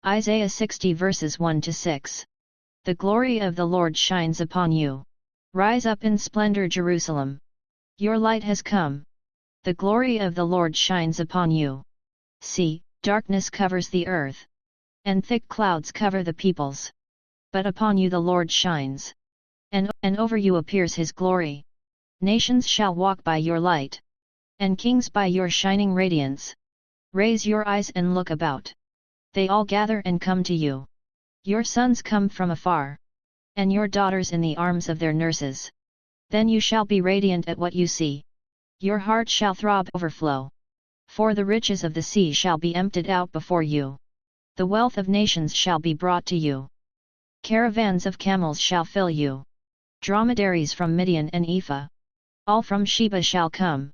Isaiah 60 verses 1-6. The glory of the Lord shines upon you. Rise up in splendor, Jerusalem. Your light has come. The glory of the Lord shines upon you. See, darkness covers the earth, and thick clouds cover the peoples. But upon you the Lord shines, and over you appears his glory. Nations shall walk by your light, and kings by your shining radiance. Raise your eyes and look about. They all gather and come to you. Your sons come from afar, and your daughters in the arms of their nurses. Then you shall be radiant at what you see. Your heart shall throb overflow. For the riches of the sea shall be emptied out before you. The wealth of nations shall be brought to you. Caravans of camels shall fill you. Dromedaries from Midian and Ephah. All from Sheba shall come,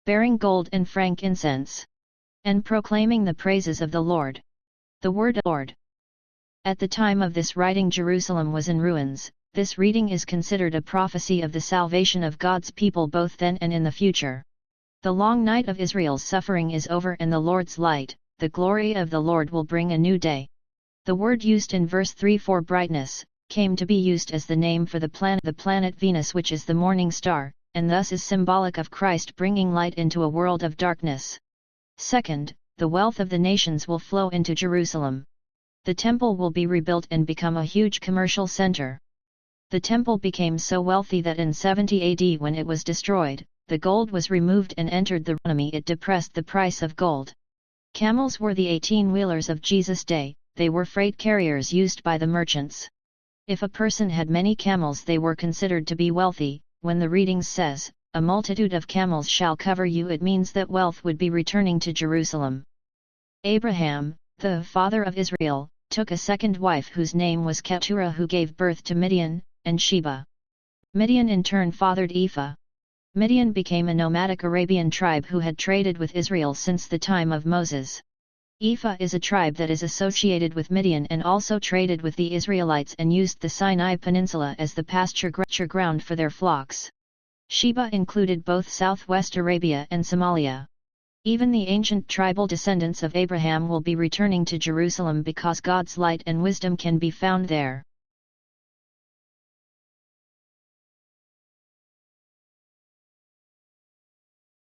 bearing gold and frankincense, and proclaiming the praises of the Lord. The word Lord. At the time of this writing, Jerusalem was in ruins. This reading is considered a prophecy of the salvation of God's people both then and in the future. The long night of Israel's suffering is over, and the Lord's light, the glory of the Lord, will bring a new day. The word used in verse 3 for brightness, came to be used as the name for the planet Venus, which is the morning star, and thus is symbolic of Christ bringing light into a world of darkness. Second, the wealth of the nations will flow into Jerusalem. The temple will be rebuilt and become a huge commercial center. The temple became so wealthy that in 70 AD, when it was destroyed, the gold was removed and entered the economy. It depressed the price of gold. Camels were the 18-wheelers of Jesus' day. They were freight carriers used by the merchants. If a person had many camels, they were considered to be wealthy. When the reading says, "A multitude of camels shall cover you," it means that wealth would be returning to Jerusalem. Abraham, the father of Israel, took a second wife whose name was Keturah, who gave birth to Midian and Sheba. Midian in turn fathered Ephah. Midian became a nomadic Arabian tribe who had traded with Israel since the time of Moses. Ephah is a tribe that is associated with Midian and also traded with the Israelites and used the Sinai Peninsula as the pasture ground for their flocks. Sheba included both southwest Arabia and Somalia. Even the ancient tribal descendants of Abraham will be returning to Jerusalem because God's light and wisdom can be found there.